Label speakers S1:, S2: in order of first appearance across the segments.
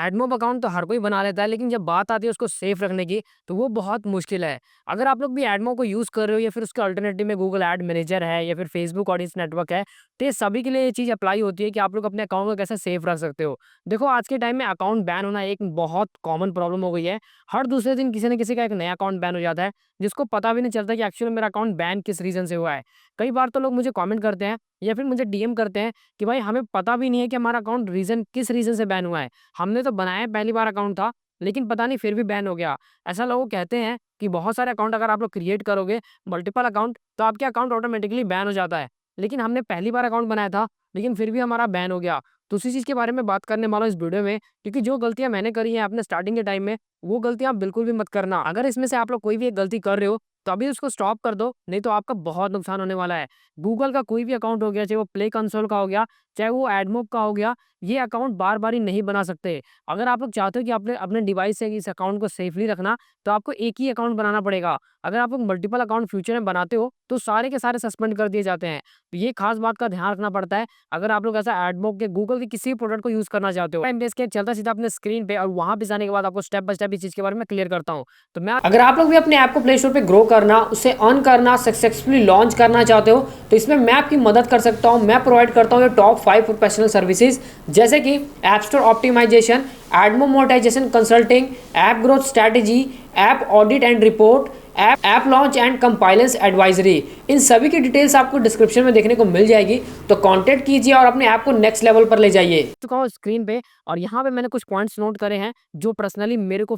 S1: AdMob account तो हर कोई बना लेता है, लेकिन जब बात आती है उसको सेफ रखने की, तो वो बहुत मुश्किल है। अगर आप लोग भी एडमोब को यूज़ कर रहे हो या फिर उसके अल्टरनेटिव में गूगल एड मैनेजर है या फिर फेसबुक ऑडियंस नेटवर्क है, तो ये सभी के लिए ये चीज़ अप्लाई होती है कि आप लोग अपने अकाउंट को कैसे सेफ रख सकते हो। देखो, आज के टाइम में अकाउंट बैन होना एक बहुत कॉमन प्रॉब्लम हो गई है। हर दूसरे दिन किसी न किसी का एक नया अकाउंट बैन हो जाता है, जिसको पता भी नहीं चलता कि एक्चुअली मेरा अकाउंट बैन किस रीज़न से हुआ है। कई बार तो लोग मुझे कमेंट करते हैं या फिर मुझे डीएम करते हैं कि भाई हमें पता भी नहीं है कि हमारा अकाउंट किस रीज़न से बैन हुआ है। हमने तो बनाया पहली बार अकाउंट था, लेकिन पता नहीं फिर भी बैन हो गया। ऐसा लोग कहते हैं कि बहुत सारे अकाउंट अगर आप लोग क्रिएट करोगे, मल्टीपल अकाउंट, तो आपके अकाउंट ऑटोमेटिकली बैन हो जाता है। लेकिन हमने पहली बार अकाउंट बनाया था, लेकिन फिर भी हमारा बैन हो गया। तो उसी चीज़ के बारे में बात करने वाला हूँ इस वीडियो में, क्योंकि जो गलतियाँ मैंने करी हैं अपने स्टार्टिंग के टाइम में, वो गलतियाँ आप बिल्कुल भी मत करना। अगर इसमें से आप लोग कोई भी एक गलती कर रहे हो, तो अभी उसको स्टॉप कर दो, नहीं तो आपका बहुत नुकसान होने वाला है। गूगल का कोई भी अकाउंट हो गया, चाहे वो प्ले कंसोल का हो गया, चाहे वो एडमोब का हो गया, ये अकाउंट बार-बार ही नहीं बना सकते। अगर आप लोग चाहते हो कि आपने अपने डिवाइस से इस अकाउंट को सेफली रखना, तो आपको एक ही अकाउंट बनाना पड़ेगा। अगर आप लोग मल्टीपल अकाउंट फ्यूचर में बनाते हो, तो सारे के सारे सस्पेंड कर दिए जाते हैं। तो ये खास बात का ध्यान रखना पड़ता है, अगर आप लोग ऐसा एडमोब के गूगल के किसी भी प्रोडक्ट को यूज़ करना चाहते हो। टाइम बेस के चलता सीधा अपने स्क्रीन पे और वहाँ पे जाने के बाद आपको स्टेप बाय स्टेप इस चीज़ के बारे में क्लियर करता हूँ। तो मैं अगर आप लोग भी अपने ऐप को प्ले स्टोर पे ग्रो करना, उसे अर्न करना, सक्सेसफुली लॉन्च करना चाहते हो, तो इसमें मैं आपकी मदद कर सकता हूँ। मैं प्रोवाइड करता हूँ ये टॉप 5 प्रोफेशनल सर्विसेज, जैसे कि app store optimisation, AdMob monetisation consulting, app growth strategy, app audit and report, app launch and compliance advisory. इन सभी की डिटेल्स आपको डिस्क्रिप्शन में देखने को मिल जाएगी, तो कांटेक्ट कीजिए और अपने ऐप को नेक्स्ट लेवल पर ले जाइए। चुका हूँ स्क्रीन पे, और यहाँ पे मैंने कुछ पॉइंट्स नोट करे हैं जो पर्सनली मेरे को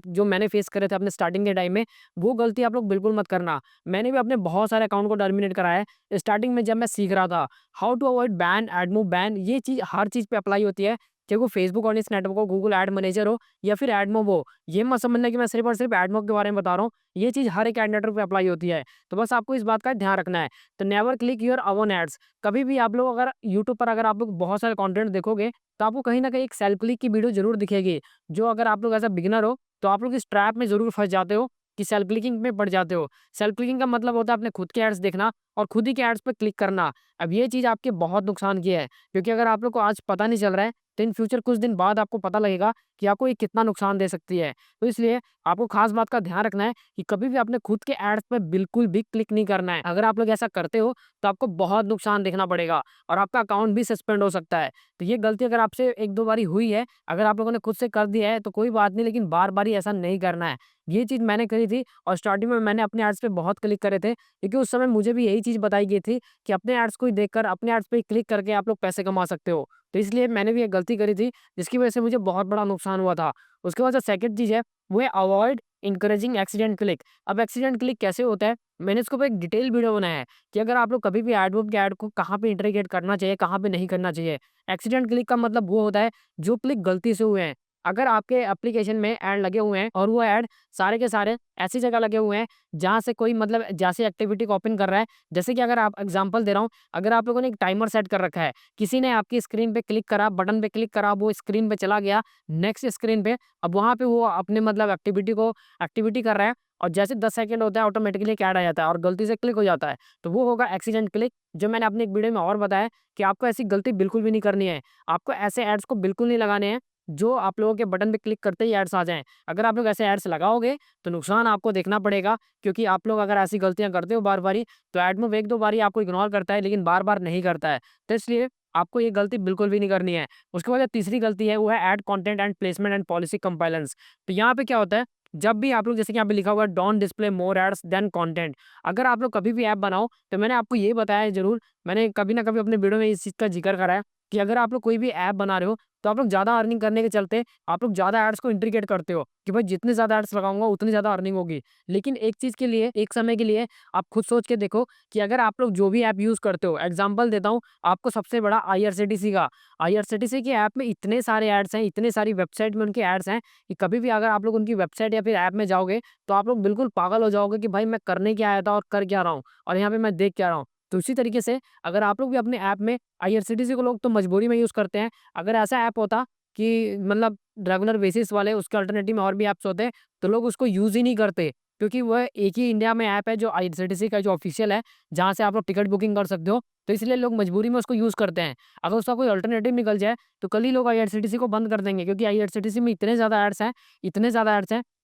S1: जो मैंने फेस करे थे अपने स्टार्टिंग के टाइम में। वो गलती आप लोग बिल्कुल मत करना। मैंने भी अपने बहुत सारे अकाउंट को टर्मिनेट कराया है स्टार्टिंग में, जब मैं सीख रहा था how to avoid ban, AdMob ban. ये चीज़ हर चीज़ पे अप्लाई होती है, चाहे वो फेसबुक ऑडियंस नेटवर्क हो, गूगल एड मैनेजर हो या फिर एडमोब हो। ये मत समझना कि मैं सिर्फ और सिर्फ एडमोब के बारे में बता रहा हूँ। ये चीज़ हर एक एड नेटवर्क पे अप्लाई होती है। तो बस आपको इस बात का ध्यान रखना है। तो never click your own ads. कभी भी आप लोग अगर यूट्यूब पर अगर आप लोग बहुत सारे कंटेंट देखोगे, तो आपको कहीं न कहीं एक सेल्फ क्लिक की वीडियो ज़रूर दिखेगी। जो अगर आप लोग एज़ अ बिगिनर हो, तो आप लोग इस ट्रैप में ज़रूर फँस जाते हो कि सेल्फ क्लिकिंग में पड़ जाते हो। सेल्फ क्लिकिंग का मतलब होता है अपने खुद के एड्स देखना और खुद ही के एड्स पे क्लिक करना। अब ये चीज़ आपके बहुत नुकसान की है, क्योंकि अगर आप लोग को आज पता नहीं चल रहा है, तो इन फ्यूचर कुछ दिन बाद आपको पता लगेगा कि आपको ये कितना नुकसान दे सकती है। तो इसलिए आपको खास बात का ध्यान रखना है कि कभी भी अपने खुद के एड्स पे बिल्कुल भी क्लिक नहीं करना है। अगर आप लोग ऐसा करते हो, तो आपको बहुत नुकसान देखना पड़ेगा और आपका अकाउंट भी सस्पेंड हो सकता है। तो ये गलती अगर आपसे 1-2 बारी हुई है, अगर आप लोगों ने खुद से कर दिया है, तो कोई बात नहीं, लेकिन बार-बार ही ऐसा नहीं करना है। ये चीज़ मैंने करी थी और स्टार्टिंग में मैंने अपने एड्स पे बहुत क्लिक करे थे, क्योंकि उस समय मुझे भी यही चीज़ बताई गई थी कि अपने एड्स को ही देखकर, अपने एड्स पे ही क्लिक करके आप लोग पैसे कमा सकते हो। तो इसलिए मैंने भी एक गलती करी थी, जिसकी वजह से मुझे बहुत बड़ा नुकसान हुआ था। उसके बाद जो सेकंड चीज़ है, वो है अवॉइड एनकरेजिंग एक्सीडेंट क्लिक। अब एक्सीडेंट क्लिक कैसे होता है? मैंने इसके ऊपर एक डिटेल वीडियो बनाया है कि अगर आप लोग कभी भी एडवर्ब के ऐड को कहाँ पे इंटरगेट करना चाहिए, कहाँ पे नहीं करना चाहिए। एक्सीडेंट क्लिक का मतलब वो होता है जो क्लिक गलती से हुए हैं। अगर आपके एप्लीकेशन में ऐड लगे हुए हैं और वो ऐड सारे के सारे ऐसी जगह लगे हुए हैं जहाँ से कोई मतलब जैसे एक्टिविटी को ओपन कर रहा है, जैसे कि अगर आप एग्जांपल दे रहा हूँ, अगर आप लोगों ने एक टाइमर सेट कर रखा है, किसी ने आपकी स्क्रीन पे क्लिक करा, बटन पे क्लिक करा, वो स्क्रीन पे चला गया, नेक्स्ट स्क्रीन पे, अब वहाँ पे वो अपने मतलब एक्टिविटी कर रहा है और जैसे 10 सेकंड होता है ऑटोमेटिकली एक ऐड आ जाता है और गलती से क्लिक हो जाता है, तो वो होगा एक्सीडेंट क्लिक। जो मैंने अपनी एक वीडियो में और बताया कि आपको ऐसी गलती बिल्कुल भी नहीं करनी है। आपको ऐसे एड्स को बिल्कुल नहीं लगाने हैं जो आप लोगों के बटन पे क्लिक करते ही एड्स आ जाएँ। अगर आप लोग ऐसे एड्स लगाओगे, तो नुकसान आपको देखना पड़ेगा, क्योंकि आप लोग अगर ऐसी गलतियाँ करते हो बार-बारी, तो एड में 1-2 बारी आपको इग्नोर करता है, लेकिन बार-बार नहीं करता है। तो इसलिए आपको ये गलती बिल्कुल भी नहीं करनी है। उसके बाद जो तीसरी गलती है, वो है add content and placement and policy compliance. तो यहाँ पे क्या होता है, जब भी आप लोग, जैसे कि यहाँ पे लिखा हुआ है don't display more ads than content. अगर आप लोग कभी भी ऐप बनाओ, तो मैंने आपको ये बताया है ज़रूर, मैंने कभी ना कभी अपने वीडियो में इस चीज़ का ज़िक्र करा है कि अगर आप लोग कोई भी ऐप बना रहे हो, तो आप लोग ज़्यादा अर्निंग करने के चलते आप लोग ज़्यादा एड्स को इंट्रीगेट करते हो कि भाई जितने ज़्यादा एड्स लगाऊँगा उतनी ज़्यादा अर्निंग होगी। लेकिन एक चीज़ के लिए, एक समय के लिए आप खुद सोच के देखो कि अगर आप लोग जो भी ऐप यूज़ करते हो, एग्ज़ाम्पल देता हूँ आपको सबसे बड़ा आईआरसीटीसी का। आईआरसीटीसी के ऐप में इतने सारे एड्स हैं, इतने सारी वेबसाइट में उनके एड्स हैं कि कभी भी अगर आप लोग उनकी वेबसाइट या फिर ऐप में जाओगे, तो आप लोग बिल्कुल पागल हो जाओगे कि भाई मैं करने क्या आया था और कर क्या रहा हूँ और यहाँ पे मैं देख क्या रहा हूँ। तो उसी तरीके से अगर आप लोग भी अपने ऐप में, आईआरसीटीसी को लोग तो मजबूरी में यूज़ करते हैं, अगर ऐसा ऐप होता कि मतलब रेगुलर बेसिस वाले उसके अल्टरनेटिव में और भी ऐप्स होते हैं, तो लोग उसको यूज़ ही नहीं करते। क्योंकि वह एक ही इंडिया में ऐप है जो आईआरसीटीसी का जो ऑफ़िशियल है, जहाँ से आप लोग टिकट बुकिंग कर सकते हो, तो इसलिए लोग मजबूरी में उसको यूज़ करते हैं। अगर उसका कोई अल्टरनेटिव निकल जाए, तो कल ही लोग आईआरसीटीसी को बंद कर देंगे, क्योंकि आईआरसीटीसी में इतने ज़्यादा एड्स हैं,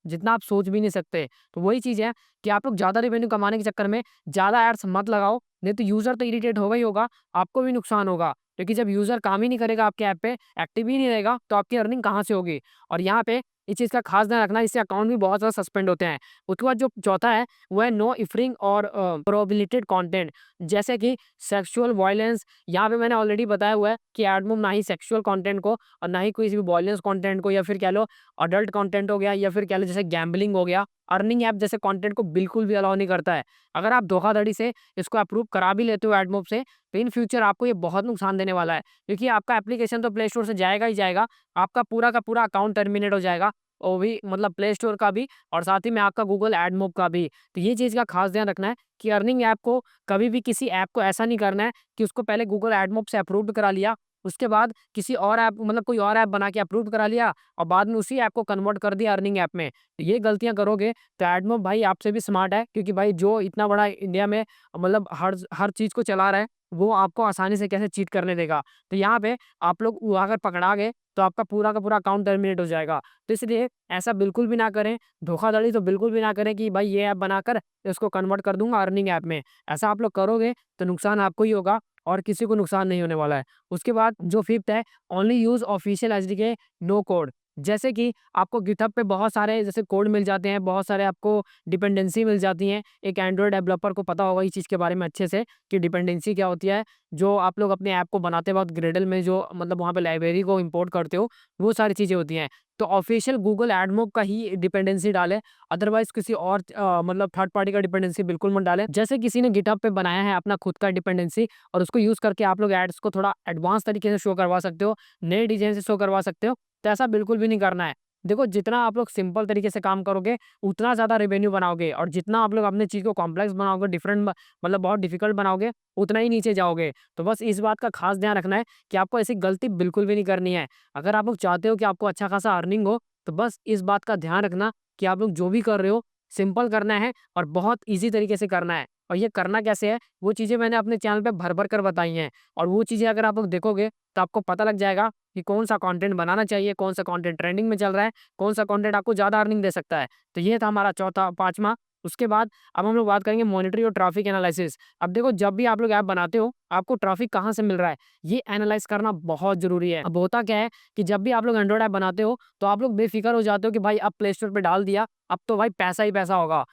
S1: जितना आप सोच भी नहीं सकते। तो वही चीज़ है कि आप लोग ज़्यादा रेवेन्यू कमाने के चक्कर में ज़्यादा एड्स मत लगाओ, नहीं तो यूज़र तो इरिटेट होगा ही होगा, आपको भी नुकसान होगा। क्योंकि जब यूज़र काम ही नहीं करेगा आपके ऐप पे, एक्टिव ही नहीं रहेगा, तो आपकी अर्निंग कहाँ से होगी? और यहाँ पे इस चीज़ का खास ध्यान रखना, इससे अकाउंट भी बहुत ज़्यादा सस्पेंड होते हैं। उसके बाद जो चौथा है, वो है नो इफरिंग और प्रोहिबिटेड कंटेंट, जैसे कि सेक्सुअल वायलेंस। यहाँ पे मैंने ऑलरेडी बताया हुआ है कि एडमोब ना ही सेक्सुअल कंटेंट को और ना ही किसी भी वायलेंस कंटेंट को, या फिर कह लो अडल्ट कंटेंट हो गया, या फिर कह लो जैसे गैम्बलिंग हो गया, अर्निंग ऐप जैसे कंटेंट को बिल्कुल भी अलाउ नहीं करता है। अगर आप धोखाधड़ी से इसको अप्रूव करा भी लेते हो एडमोब से, तो इन फ्यूचर आपको ये बहुत नुकसान देने वाला है, क्योंकि आपका एप्लीकेशन तो प्ले स्टोर से जाएगा ही जाएगा, आपका पूरा का पूरा अकाउंट टर्मिनेट हो जाएगा, वो भी मतलब प्ले स्टोर का भी, और साथ ही में आपका गूगल एडमोब का भी। तो ये चीज़ का खास ध्यान रखना है कि अर्निंग ऐप को कभी भी, किसी ऐप को ऐसा नहीं करना है कि उसको पहले गूगल एडमोब से अप्रूव्ड करा लिया, उसके बाद किसी और ऐप, मतलब कोई और ऐप बना के अप्रूव करा लिया, और बाद में उसी ऐप को कन्वर्ट कर दिया अर्निंग ऐप में। तो ये गलतियाँ करोगे तो एडमोब भाई आपसे भी स्मार्ट है, क्योंकि भाई जो इतना बड़ा इंडिया में मतलब हर चीज़ को चला रहा है, वो आपको आसानी से कैसे चीट करने देगा। तो यहाँ पे आप लोग वो अगर पकड़ा गए, तो आपका पूरा का पूरा अकाउंट टर्मिनेट हो जाएगा। तो इसलिए ऐसा बिल्कुल भी ना करें, धोखाधड़ी तो बिल्कुल भी ना करें कि भाई ये ऐप बनाकर इसको कन्वर्ट कर दूँगा अर्निंग ऐप में। ऐसा आप लोग करोगे तो नुकसान आपको ही होगा, और किसी को नुकसान नहीं होने वाला है। उसके बाद जो फिफ्थ है, only use official SDK, no code. जैसे कि आपको गिटहब पे बहुत सारे जैसे कोड मिल जाते हैं, बहुत सारे आपको डिपेंडेंसी मिल जाती हैं। एक एंड्रॉयड डेवलपर को पता होगा इस चीज़ के बारे में अच्छे से कि डिपेंडेंसी क्या होती है। जो आप लोग अपने ऐप को बनाते वक़्त ग्रेडल में जो मतलब वहाँ पे लाइब्रेरी को इम्पोर्ट करते हो, वो सारी चीज़ें होती हैं। तो ऑफिशियल गूगल एडमोब का ही डिपेंडेंसी डालें, अदरवाइज़ किसी और मतलब थर्ड पार्टी का डिपेंडेंसी बिल्कुल मत डालें। जैसे किसी ने गिटहब पे बनाया है अपना खुद का डिपेंडेंसी, और उसको यूज़ करके आप लोग एड्स को थोड़ा एडवांस तरीके से शो करवा सकते हो, नए डिज़ाइन से शो करवा सकते हो, तो ऐसा बिल्कुल भी नहीं करना है। देखो, जितना आप लोग सिंपल तरीके से काम करोगे, उतना ज़्यादा रेवेन्यू बनाओगे, और जितना आप लोग अपनी चीज़ को कॉम्प्लेक्स बनाओगे, डिफरेंट मतलब बहुत डिफ़िकल्ट बनाओगे, उतना ही नीचे जाओगे। तो बस इस बात का खास ध्यान रखना है कि आपको ऐसी गलती बिल्कुल भी नहीं करनी है। अगर आप लोग चाहते हो कि आपको अच्छा खासा अर्निंग हो, तो बस इस बात का ध्यान रखना कि आप लोग जो भी कर रहे हो, सिंपल करना है और बहुत ईज़ी तरीके से करना है। और ये करना कैसे है, वो चीज़ें मैंने अपने चैनल पे भर-भर कर बताई हैं, और वो चीज़ें अगर आप लोग देखोगे, तो आपको पता लग जाएगा कि कौन-सा कंटेंट बनाना चाहिए, कौन-सा कंटेंट ट्रेंडिंग में चल रहा है, कौन-सा कंटेंट आपको ज़्यादा अर्निंग दे सकता है। तो ये था हमारा चौथा 5वां। उसके बाद अब हम लोग बात करेंगे मॉनिटरी और ट्रैफिक एनालिसिस। अब देखो, जब भी आप लोग ऐप बनाते हो, आपको ट्रैफिक कहाँ से मिल रहा है, ये एनालाइज़ करना बहुत ज़रूरी है। अब होता क्या है कि जब भी आप लोग एंड्रॉइड ऐप बनाते हो, तो आप लोग बेफ़िक्र हो जाते हो कि भाई अब प्ले स्टोर पे डाल दिया, अब तो भाई पैसा ही पैसा होगा।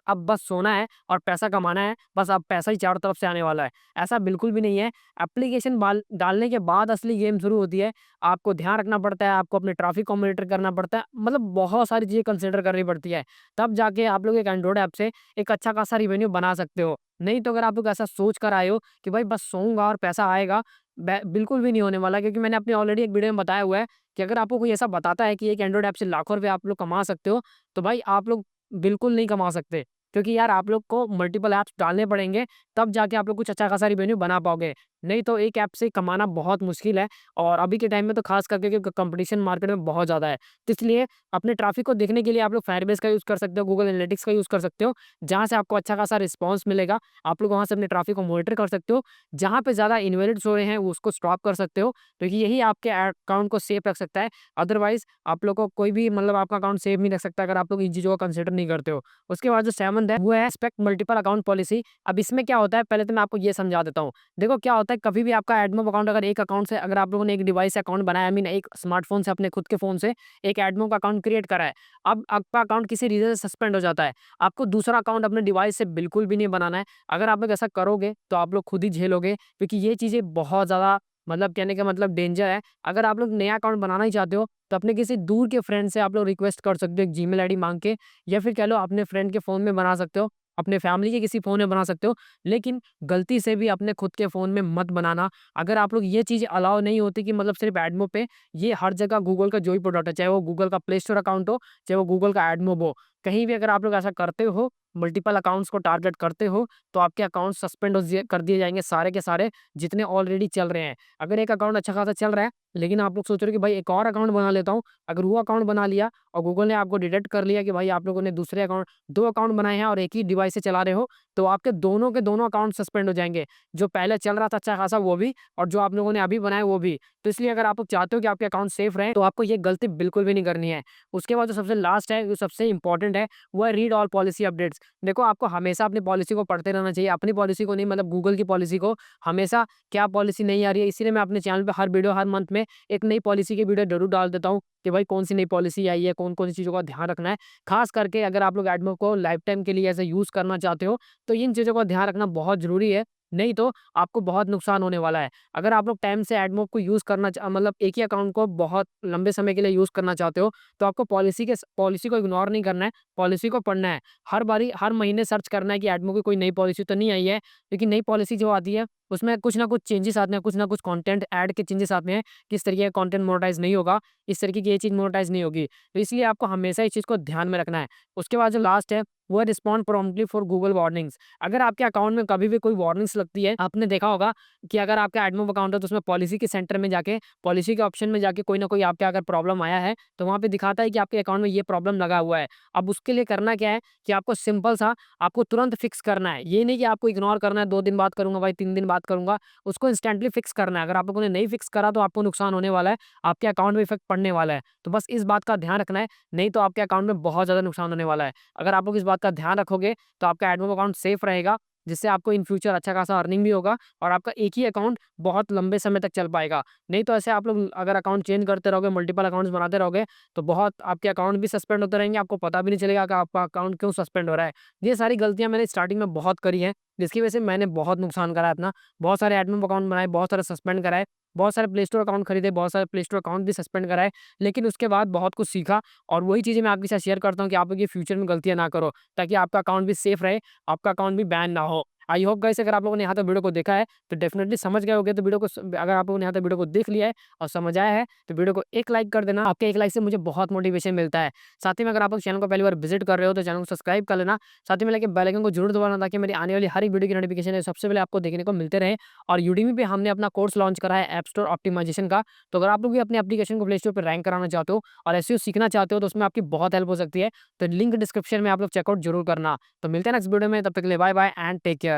S1: अब बस सोना है और पैसा कमाना है, बस अब पैसा ही चारों तरफ से आने वाला है। ऐसा बिल्कुल भी नहीं है। एप्लीकेशन बाल डालने के बाद असली गेम शुरू होती है। आपको ध्यान रखना पड़ता है, आपको अपने ट्रैफिक को मॉनिटर करना पड़ता है, मतलब बहुत सारी चीज़ें कंसिडर करनी पड़ती है। तब जाके आप लोग एक एंड्रॉइड ऐप से एक अच्छा खासा रेवेन्यू बना सकते हो। नहीं तो अगर आप लोग ऐसा सोच कर आए हो कि भाई बस सोऊँगा और पैसा आएगा, बिल्कुल भी नहीं होने वाला, क्योंकि मैंने अपनी ऑलरेडी एक वीडियो में बताया हुआ है कि अगर आपको कोई ऐसा बताता है कि एक एंड्रॉइड ऐप से लाखों रुपए आप लोग कमा सकते हो, तो भाई आप लोग बिल्कुल नहीं कमा सकते। क्योंकि यार आप लोग को मल्टीपल ऐप्स डालने पड़ेंगे, तब जाके आप लोग कुछ अच्छा खासा रेवेन्यू बना पाओगे। नहीं तो एक ऐप से कमाना बहुत मुश्किल है, और अभी के टाइम में तो खास करके क्योंकि कंपटीशन मार्केट में बहुत ज़्यादा है। तो इसलिए अपने ट्रैफिक को देखने के लिए आप लोग फायरबेस का यूज़ कर सकते हो, गूगल एनालिटिक्स का यूज़ कर सकते हो, जहाँ से आपको अच्छा खासा रिस्पॉन्स मिलेगा। आप लोग वहाँ से अपने ट्रैफिक को मॉनिटर कर सकते हो। जहाँ पे ज़्यादा इनवैलिड्स हो रहे हैं, वो उसको स्टॉप कर सकते हो, क्योंकि यही आपके अकाउंट को सेफ रख सकता है। अदरवाइज़ आप लोग को कोई भी मतलब आपका अकाउंट सेफ नहीं रख सकता, अगर आप लोग इन चीज़ों को कंसिडर नहीं करते हो। उसके बाद जो 7th है, वो है रिस्पेक्ट मल्टीपल अकाउंट पॉलिसी। अब इसमें क्या होता है, पहले तो मैं आपको ये समझा देता हूँ। देखो क्या होता है, कभी भी आपका एडमोब अकाउंट अगर एक अकाउंट से, अगर आप लोगों ने एक डिवाइस से अकाउंट बनाया, आई मीन एक स्मार्टफ़ोन से, अपने खुद के फ़ोन से एक एडमोब अकाउंट क्रिएट करा है। अब आपका अकाउंट किसी रीज़न से सस्पेंड हो जाता है। आपको दूसरा अकाउंट अपने डिवाइस से बिल्कुल भी नहीं बनाना है। अगर आप लोग ऐसा करोगे, तो आप लोग खुद ही झेलोगे, क्योंकि ये चीज़ें बहुत ज़्यादा मतलब कहने का मतलब डेंजर है। अगर आप लोग नया अकाउंट बनाना ही चाहते हो, तो अपने किसी दूर के फ्रेंड से आप लोग रिक्वेस्ट कर सकते हो, एक जीमेल आईडी माँग के, या फिर कह लो अपने फ्रेंड के फ़ोन में बना सकते हो, अपने फैमिली के किसी फ़ोन में बना सकते हो। लेकिन गलती से भी अपने खुद के फ़ोन में मत बनाना। अगर आप लोग ये चीज़ अलाउ नहीं होती कि मतलब सिर्फ़ एडमोब पे, ये हर जगह गूगल का जो भी प्रोडक्ट है, चाहे वो गूगल का प्ले स्टोर अकाउंट हो, चाहे वो गूगल का एडमोब हो, कहीं भी अगर आप लोग ऐसा करते हो, मल्टीपल अकाउंट्स को टारगेट करते हो, तो आपके अकाउंट सस्पेंड कर दिए जाएँगे सारे के सारे जितने ऑलरेडी चल रहे हैं। अगर एक अकाउंट अच्छा खासा चल रहा है, लेकिन आप लोग सोच रहे हो कि भाई एक और अकाउंट बना लेता हूँ, अगर वो अकाउंट बना लिया और गूगल ने आपको डिटेक्ट कर लिया कि भाई आप लोगों ने दूसरे अकाउंट 2 अकाउंट बनाए हैं और एक ही डिवाइस से चला रहे हो, तो आपके दोनों के दोनों अकाउंट सस्पेंड हो जाएँगे। जो पहले चल रहा था अच्छा खासा वो भी और जो आप लोगों ने अभी बनाया वो भी। तो इसलिए अगर आप लोग चाहते हो कि आपके अकाउंट सेफ रहें, तो आपको ये गलती बिल्कुल भी नहीं करनी है। उसके बाद जो सबसे लास्ट है, जो सबसे इम्पोर्टेंट है, वो है रीड ऑल पॉलिसी अपडेट्स। देखो आपको हमेशा अपनी पॉलिसी को पढ़ते रहना चाहिए, अपनी पॉलिसी को नहीं मतलब गूगल की पॉलिसी को। हमेशा क्या पॉलिसी नई आ रही है, इसीलिए मैं अपने चैनल पे हर वीडियो, हर मंथ में एक नई पॉलिसी की वीडियो ज़रूर डाल देता हूँ कि भाई कौन-सी नई पॉलिसी आई है, कौन-कौन सी चीज़ों का ध्यान रखना है। ख़ास करके अगर आप लोग एडमो को लाइफ़ टाइम के लिए ऐसे यूज़ करना चाहते हो, तो इन चीज़ों का ध्यान रखना बहुत ज़रूरी है, नहीं तो आपको बहुत नुकसान होने वाला है। अगर आप लोग टाइम से एडमोब को यूज़ करना मतलब एक ही अकाउंट को बहुत लंबे समय के लिए यूज़ करना चाहते हो, तो आपको पॉलिसी को इग्नोर नहीं करना है, पॉलिसी को पढ़ना है। हर बारी हर महीने सर्च करना है कि एडमो की कोई नई पॉलिसी तो नहीं आई है, लेकिन नई पॉलिसी जो आती है, उसमें कुछ ना कुछ चेंजेस आते हैं, कुछ ना कुछ कंटेंट ऐड के चेंजेस आते हैं, किस तरीके का कंटेंट मोनेटाइज़ नहीं होगा, इस तरीके की ये चीज़ मोनेटाइज़ नहीं होगी। तो इसलिए आपको हमेशा इस चीज़ को ध्यान में रखना है। उसके बाद जो लास्ट है, वो है respond promptly for Google warnings. अगर आपके अकाउंट में कभी भी कोई वार्निंग्स लगती है, आपने देखा होगा कि अगर आपका एडमोब अकाउंट है तो उसमें पॉलिसी के सेंटर में जाके, पॉलिसी के ऑप्शन में जाके कोई ना कोई आपके अगर प्रॉब्लम आया है, तो वहाँ पे दिखाता है कि आपके अकाउंट में ये प्रॉब्लम लगा हुआ है। अब उसके लिए करना क्या है कि आपको सिंपल सा आपको तुरंत फिक्स करना है। ये नहीं कि आपको इग्नोर करना है, 2 दिन बाद करूँगा भाई, 3 दिन बाद करूँगा, उसको इंस्टेंटली फिक्स करना है। अगर आप लोगों ने नहीं फिक्स करा तो आपको नुकसान होने वाला है, आपके अकाउंट में इफ़ेक्ट पड़ने वाला है। तो बस इस बात का ध्यान रखना है, नहीं तो आपके अकाउंट में बहुत ज़्यादा नुकसान होने वाला है। अगर आप लोग इस बात का ध्यान रखोगे, तो आपका एडमोब अकाउंट सेफ रहेगा, जिससे आपको इन फ्यूचर अच्छा खासा अर्निंग भी होगा और आपका एक ही अकाउंट बहुत लंबे समय तक चल पाएगा। नहीं तो ऐसे आप लोग अगर अकाउंट चेंज करते रहोगे, मल्टीपल अकाउंट्स बनाते रहोगे, तो बहुत आपके अकाउंट भी सस्पेंड होते रहेंगे, आपको पता भी नहीं चलेगा कि आपका अकाउंट क्यों सस्पेंड हो रहा है। ये सारी गलतियाँ मैंने स्टार्टिंग में बहुत करी हैं, जिसकी वजह से मैंने बहुत नुकसान करा है अपना। बहुत सारे एडमिन अकाउंट बनाए, बहुत सारे सस्पेंड कराए, बहुत सारे प्ले स्टोर अकाउंट खरीदे, बहुत सारे प्ले स्टोर अकाउंट भी सस्पेंड कराए। लेकिन उसके बाद बहुत कुछ सीखा और वही चीज़ें मैं आपके साथ शेयर करता हूँ कि आप लोग ये फ्यूचर में गलतियाँ ना करो, ताकि आपका अकाउंट भी सेफ रहे, आपका अकाउंट भी बैन ना हो। आई होप गाइस अगर आप लोगों ने यहाँ तक वीडियो को देखा है, तो डेफिनिटली समझ गए होंगे। तो वीडियो को अगर आप लोगों ने यहाँ तक वीडियो को देख लिया है और समझ आया है, तो वीडियो को एक लाइक कर देना। आपके एक लाइक से मुझे बहुत मोटिवेशन मिलता है। साथ ही में अगर आप लोग चैनल को पहली बार विजिट कर रहे हो, तो चैनल को सब्सक्राइब कर लेना। साथ ही में लेके बेल आइकन को जरूर दबाना, ताकि मेरी आने वाली हर एक वीडियो की नोटिफिकेशन है सबसे पहले आपको देखने को मिलते रहे। और यूडेमी पे हमने अपना कोर्स लॉन्च करा है ऐप स्टोर ऑप्टिमाइजेशन का। तो अगर आप लोग भी अपने एप्लीकेशन को प्ले स्टोर पे रैंक कराना चाहते हो और एसईओ सीखना चाहते हो, तो उसमें आपकी बहुत हेल्प हो सकती है। तो लिंक डिस्क्रिप्शन में आप लोग चेकआउट जरूर करना। तो मिलते हैं नेक्स्ट वीडियो में, तब तक के लिए bye bye and take care.